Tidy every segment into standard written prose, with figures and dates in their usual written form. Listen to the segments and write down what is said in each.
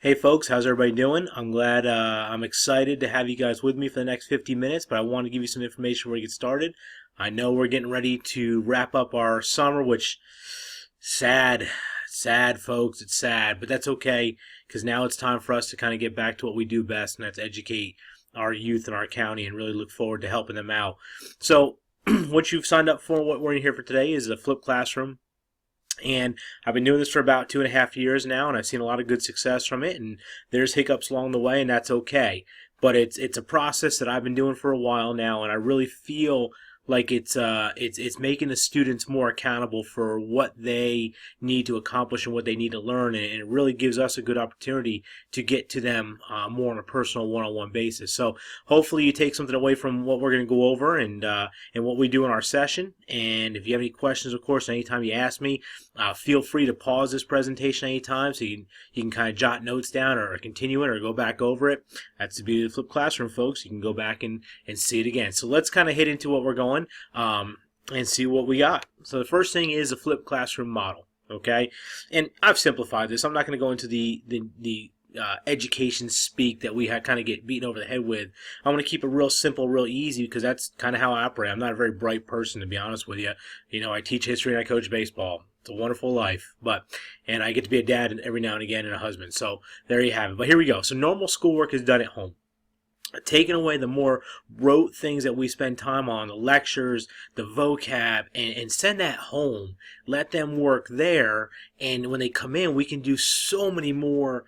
Hey folks, how's everybody doing? I'm excited to have you guys with me for the next 50 minutes, but I want to give you some information before we get started. I know we're getting ready to wrap up our summer, which, sad, sad folks, it's sad, but that's okay, because now it's time for us to kind of get back to what we do best, and that's educate our youth in our county and really look forward to helping them out. So, what you've signed up for, what we're in here for today is a flipped classroom. And I've been doing this for about 2.5 years now, and I've seen a lot of good success from it. And there's hiccups along the way, and that's okay. But it's a process that I've been doing for a while now, and I really feel like it's making the students more accountable for what they need to accomplish and what they need to learn, and it really gives us a good opportunity to get to them more on a personal one-on-one basis. So hopefully you take something away from what we're going to go over and what we do in our session. And if you have any questions, of course, anytime you ask me, feel free to pause this presentation anytime so you can kind of jot notes down or continue it or go back over it. That's the beauty of the flipped classroom, folks. You can go back and see it again. So let's kind of hit into what we're going and see what we got. So the first thing is a flipped classroom model. Okay, and I've simplified this. I'm not going to go into the education speak that we kind of get beaten over the head with. I want to keep it real simple, real easy, because that's kind of how I operate. I'm not a very bright person, to be honest with you. You know, I teach history and I coach baseball. It's a wonderful life, and I get to be a dad every now and again and a husband. So there you have it. But here we go. So normal schoolwork is done at home. Taking away the more rote things that we spend time on, the lectures, the vocab, and send that home. Let them work there, and when they come in, we can do so many more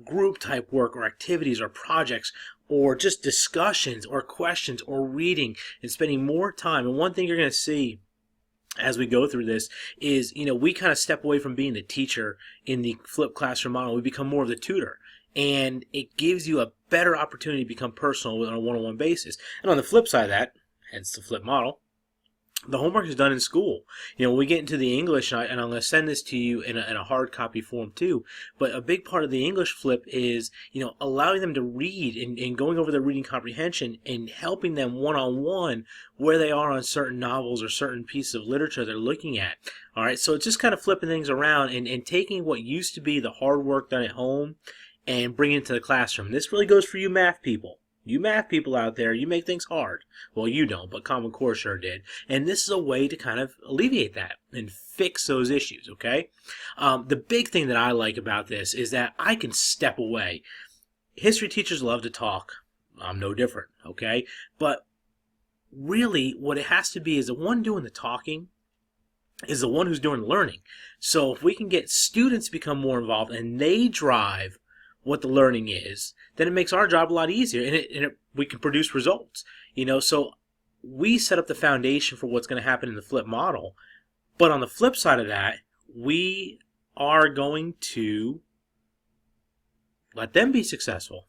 group type work or activities or projects or just discussions or questions or reading and spending more time. And one thing you're going to see as we go through this is, we kind of step away from being the teacher in the flipped classroom model. We become more of the tutor. And it gives you a better opportunity to become personal on a one-on-one basis. And on the flip side of that, hence the flip model, the homework is done in school. When we get into the English, and I'm going to send this to you in a hard copy form too, but a big part of the English flip is, allowing them to read and going over their reading comprehension and helping them one-on-one where they are on certain novels or certain pieces of literature they're looking at. All right, so it's just kind of flipping things around and taking what used to be the hard work done at home and bring it into the classroom. This really goes for you math people. You math people out there, you make things hard. Well, you don't, but Common Core sure did. And this is a way to kind of alleviate that and fix those issues, okay? The big thing that I like about this is that I can step away. History teachers love to talk. I'm no different, okay? But really, what it has to be is the one doing the talking is the one who's doing the learning. So if we can get students to become more involved and they drive what the learning is, then it makes our job a lot easier, and we can produce results. So we set up the foundation for what's going to happen in the flip model. But on the flip side of that, we are going to let them be successful.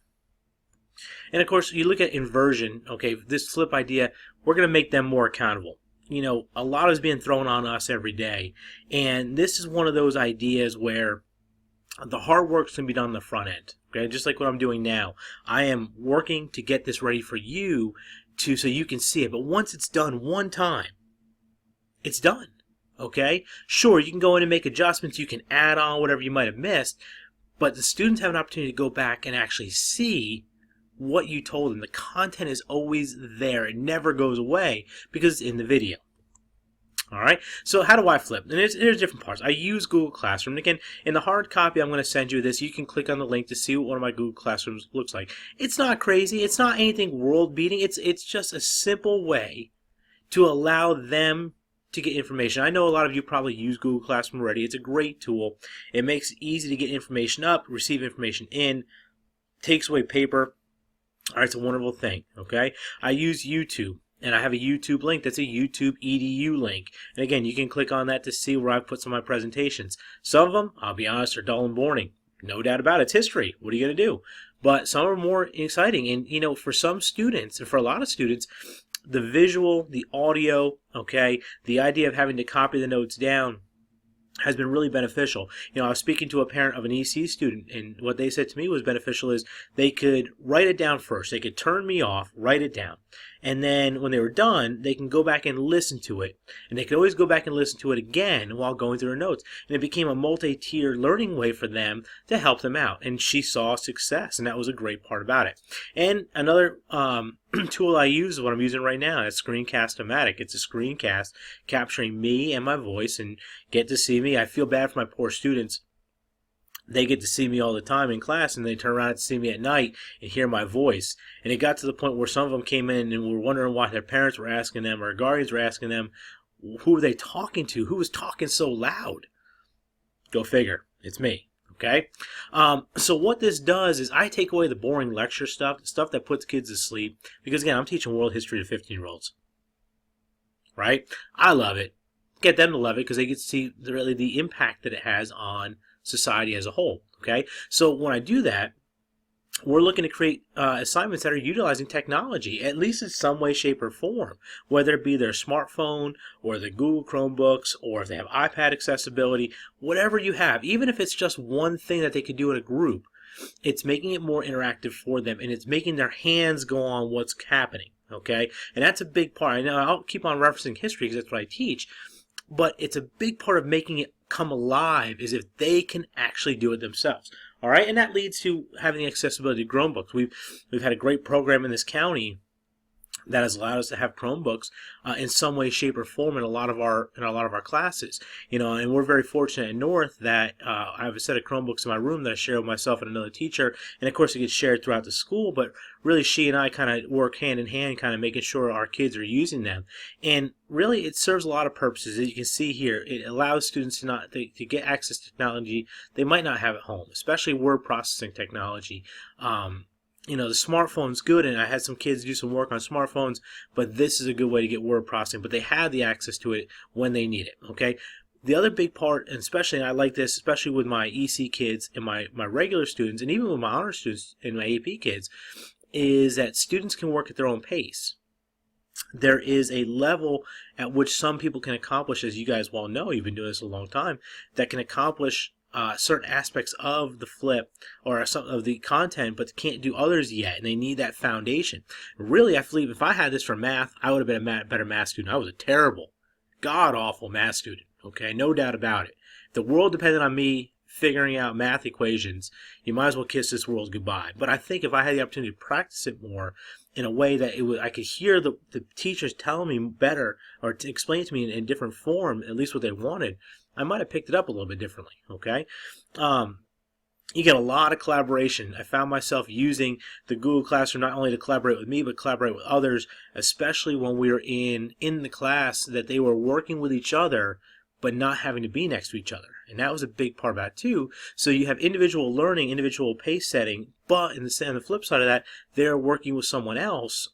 And of course, you look at inversion, okay, this flip idea, we're going to make them more accountable. A lot is being thrown on us every day, and this is one of those ideas where the hard work can be done on the front end, okay? Just like what I'm doing now. I am working to get this ready for you so you can see it. But once it's done one time, it's done, okay? Sure, you can go in and make adjustments. You can add on whatever you might have missed. But the students have an opportunity to go back and actually see what you told them. The content is always there. It never goes away because it's in the video. All right, so how do I flip? And there's different parts. I use Google Classroom. And again, in the hard copy, I'm going to send you this. You can click on the link to see what one of my Google Classrooms looks like. It's not crazy. It's not anything world-beating. It's just a simple way to allow them to get information. I know a lot of you probably use Google Classroom already. It's a great tool. It makes it easy to get information up, receive information in, takes away paper. All right, it's a wonderful thing, okay? I use YouTube. And I have a YouTube link. That's a YouTube EDU link. And again, you can click on that to see where I've put some of my presentations. Some of them, I'll be honest, are dull and boring. No doubt about it. It's history. What are you going to do? But some are more exciting. And, for some students, and for a lot of students, the visual, the audio, okay, the idea of having to copy the notes down has been really beneficial. I was speaking to a parent of an EC student, and what they said to me was beneficial is they could write it down first. They could turn me off, write it down, And then when they were done, they can go back and listen to it. And they could always go back and listen to it again while going through their notes. And it became a multi-tier learning way for them to help them out. And she saw success, and that was a great part about it. And another tool I use is what I'm using right now. It's Screencast-O-Matic. It's a screencast capturing me and my voice, and get to see me. I feel bad for my poor students. They get to see me all the time in class, and they turn around to see me at night and hear my voice. And it got to the point where some of them came in and were wondering why their parents were asking them, or guardians were asking them, who were they talking to? Who was talking so loud? Go figure. It's me. Okay? So what this does is I take away the boring lecture stuff, the stuff that puts kids to sleep, because again, I'm teaching world history to 15-year-olds. Right? I love it. Get them to love it because they get to see really the impact that it has on society as a whole. Okay, so when I do that, we're looking to create assignments that are utilizing technology, at least in some way, shape, or form, whether it be their smartphone or the Google Chromebooks, or if they have iPad accessibility, whatever you have, even if it's just one thing that they could do in a group, it's making it more interactive for them, and it's making their hands go on what's happening. Okay, and that's a big part. I know I'll keep on referencing history because that's what I teach, but it's a big part of making it come alive is if they can actually do it themselves. All right, and that leads to having the accessibility to Chromebooks. We've had a great program in this county that has allowed us to have Chromebooks in some way, shape, or form in a lot of our classes. And we're very fortunate at North that I have a set of Chromebooks in my room that I share with myself and another teacher, and of course it gets shared throughout the school. But really, she and I kind of work hand in hand, kind of making sure our kids are using them. And really, it serves a lot of purposes. As you can see here, it allows students to get access to technology they might not have at home, especially word processing technology. The smartphone's good, and I had some kids do some work on smartphones, but this is a good way to get word processing, but they have the access to it when they need it, okay? The other big part, and I like this, especially with my EC kids and my regular students, and even with my honor students and my AP kids, is that students can work at their own pace. There is a level at which some people can accomplish, as you guys well know, you've been doing this a long time, that can accomplish certain aspects of the flip or some of the content, but can't do others yet, and they need that foundation. Really, I believe if I had this for math, I would have been a better math student. I was a terrible, god-awful math student, okay? No doubt about it. If the world depended on me figuring out math equations, you might as well kiss this world goodbye. But I think if I had the opportunity to practice it more in a way that I could hear the teachers telling me better or to explain to me in different form, at least what they wanted, I might have picked it up a little bit differently, okay? You get a lot of collaboration. I found myself using the Google Classroom not only to collaborate with me, but collaborate with others, especially when we were in the class that they were working with each other, but not having to be next to each other. And that was a big part of that too. So you have individual learning, individual pace setting, but on the flip side of that, they're working with someone else,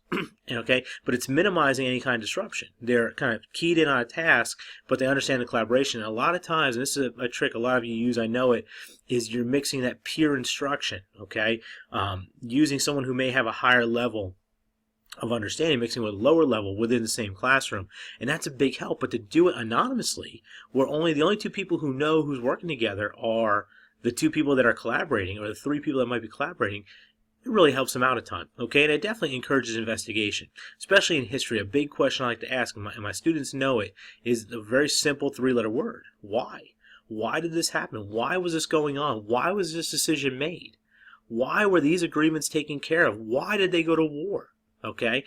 okay? But it's minimizing any kind of disruption. They're kind of keyed in on a task, but they understand the collaboration. And a lot of times, and this is a trick a lot of you use, I know it, is you're mixing that peer instruction, okay? Using someone who may have a higher level of understanding, mixing with a lower level within the same classroom, and that's a big help. But to do it anonymously, where the only two people who know who's working together are the two people that are collaborating, or the three people that might be collaborating, it really helps them out a ton, okay? And it definitely encourages investigation, especially in history. A big question I like to ask, and my students know it, is a very simple three-letter word: why? Why did this happen? Why was this going on? Why was this decision made? Why were these agreements taken care of? Why did they go to war? Okay,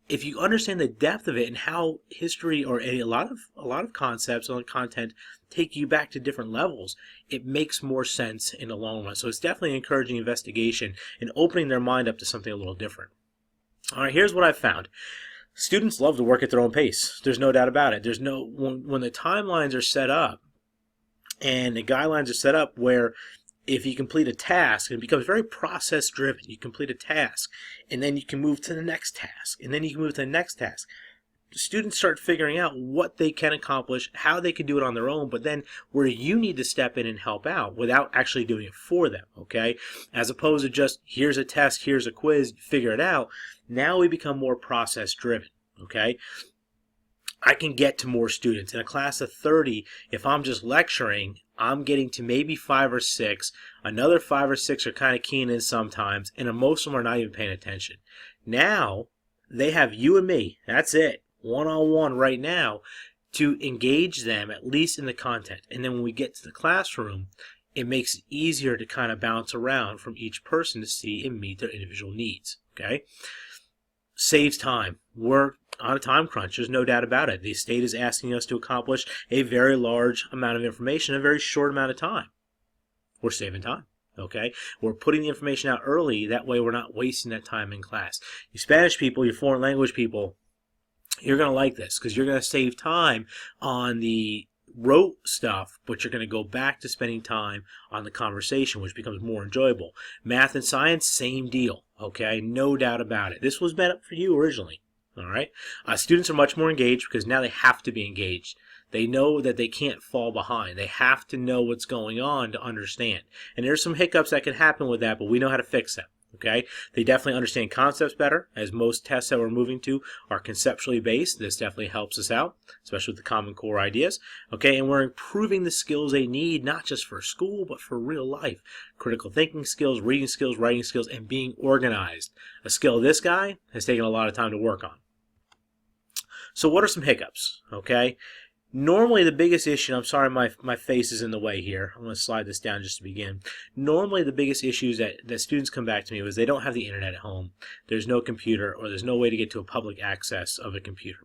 if you understand the depth of it and how history or a lot of concepts and content take you back to different levels, it makes more sense in the long run. So it's definitely encouraging investigation and opening their mind up to something a little different. All right, here's what I've found. Students love to work at their own pace. There's no doubt about it. When the timelines are set up and the guidelines are set up where if you complete a task, it becomes very process driven. You complete a task, and then you can move to the next task, and then you can move to the next task. Students start figuring out what they can accomplish, how they can do it on their own, but then where you need to step in and help out without actually doing it for them, okay? As opposed to just, here's a test, here's a quiz, figure it out. Now we become more process driven, okay? I can get to more students. In a class of 30, if I'm just lecturing, I'm getting to maybe 5 or 6. Another 5 or 6 are kind of keying in sometimes, and most of them are not even paying attention. Now, They have you and me. That's it. One-on-one right now to engage them, at least in the content. And then when we get to the classroom, it makes it easier to kind of bounce around from each person to see and meet their individual needs. Okay? Saves time. We're on a time crunch. There's no doubt about it. The state is asking us to accomplish a very large amount of information in a very short amount of time. We're saving time. Okay? We're putting the information out early. That way we're not wasting that time in class. You Spanish people, you foreign language people, you're going to like this because you're going to save time on the rote stuff, but you're going to go back to spending time on the conversation, which becomes more enjoyable. Math and science, same deal. Okay? No doubt about it. This was meant up for you originally. All right? Students are much more engaged because now they have to be engaged. They know that they can't fall behind. They have to know what's going on to understand. And there's some hiccups that can happen with that, but we know how to fix them. Okay? They definitely understand concepts better, as most tests that we're moving to are conceptually based. This definitely helps us out, especially with the Common Core ideas. Okay? And we're improving the skills they need, not just for school, but for real life. Critical thinking skills, reading skills, writing skills, and being organized. A skill this guy has taken a lot of time to work on. So what are some hiccups? Okay? Normally the biggest issue, I'm sorry my face is in the way here. I'm going to slide this down just to begin. Normally the biggest issues that students come back to me is they don't have the internet at home. There's no computer, or there's no way to get to a public access of a computer.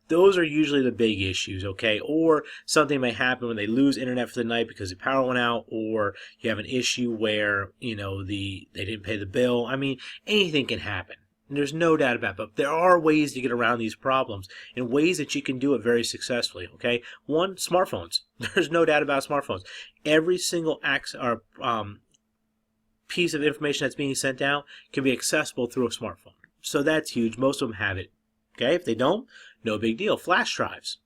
Those are usually the big issues, okay? Or something may happen when they lose internet for the night because the power went out, or you have an issue where, you know, they didn't pay the bill. I mean, anything can happen. And there's no doubt about it, but there are ways to get around these problems and ways that you can do it very successfully, okay? One, smartphones. There's no doubt about smartphones. Every single piece of information that's being sent out can be accessible through a smartphone. So that's huge. Most of them have it, okay? If they don't, no big deal. Flash drives.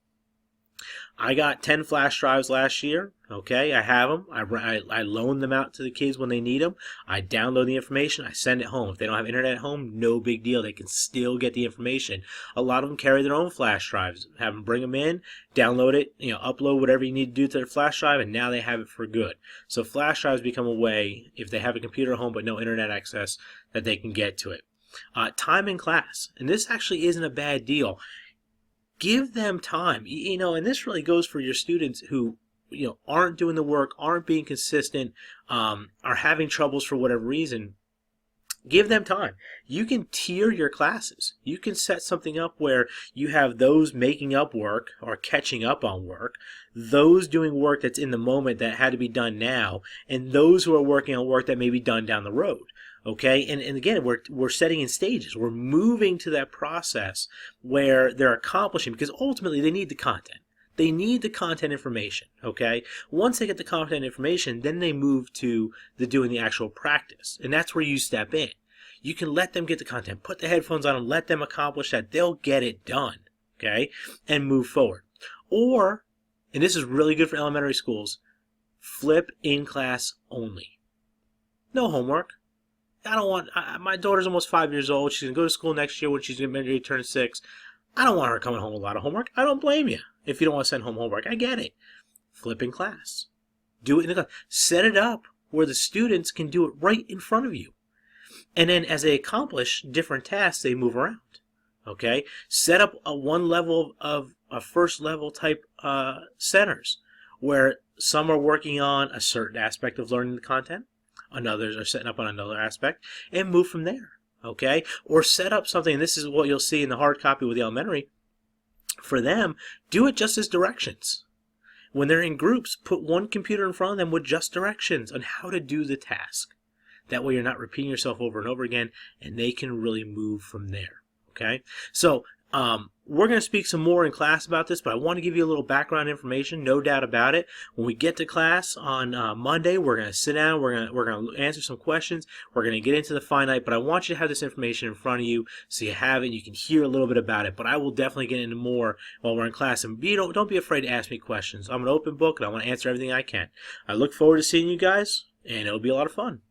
I got 10 flash drives last year. Okay, I have them. I loan them out to the kids when they need them. I download the information. I send it home. If they don't have internet at home, no big deal. They can still get the information. A lot of them carry their own flash drives. Have them bring them in, download it, upload whatever you need to do to their flash drive, and now they have it for good. So flash drives become a way, if they have a computer at home but no internet access, that they can get to it. Time in class. And this actually isn't a bad deal. Give them time, and this really goes for your students who, aren't doing the work, aren't being consistent, are having troubles for whatever reason. Give them time. You can tier your classes. You can set something up where you have those making up work or catching up on work, those doing work that's in the moment that had to be done now, and those who are working on work that may be done down the road. Okay, and again, we're setting in stages. We're moving to that process where they're accomplishing, because ultimately they need the content. They need the content information, okay? Once they get the content information, then they move to doing the actual practice, and that's where you step in. You can let them get the content, put the headphones on them, let them accomplish that. They'll get it done, okay, and move forward. Or, and this is really good for elementary schools, flip in class only. No homework. I don't want, my daughter's almost 5 years old. She's going to go to school next year when she's going to turn 6. I don't want her coming home with a lot of homework. I don't blame you if you don't want to send home homework. I get it. Flip in class. Do it in the class. Set it up where the students can do it right in front of you. And then as they accomplish different tasks, they move around. Okay? Set up a one level of a first level type centers where some are working on a certain aspect of learning the content. Others are setting up on another aspect, and move from there, okay? Or set up something, and this is what you'll see in the hard copy with the elementary. For them, do it just as directions. When they're in groups, put one computer in front of them with just directions on how to do the task. That way you're not repeating yourself over and over again, and they can really move from there, okay? So, we're going to speak some more in class about this, but I want to give you a little background information, no doubt about it. When we get to class on Monday, we're going to sit down, we're going to answer some questions, we're going to get into the finite, but I want you to have this information in front of you so you have it and you can hear a little bit about it, but I will definitely get into more while we're in class, and don't be afraid to ask me questions. I'm an open book, and I want to answer everything I can. I look forward to seeing you guys, and it'll be a lot of fun.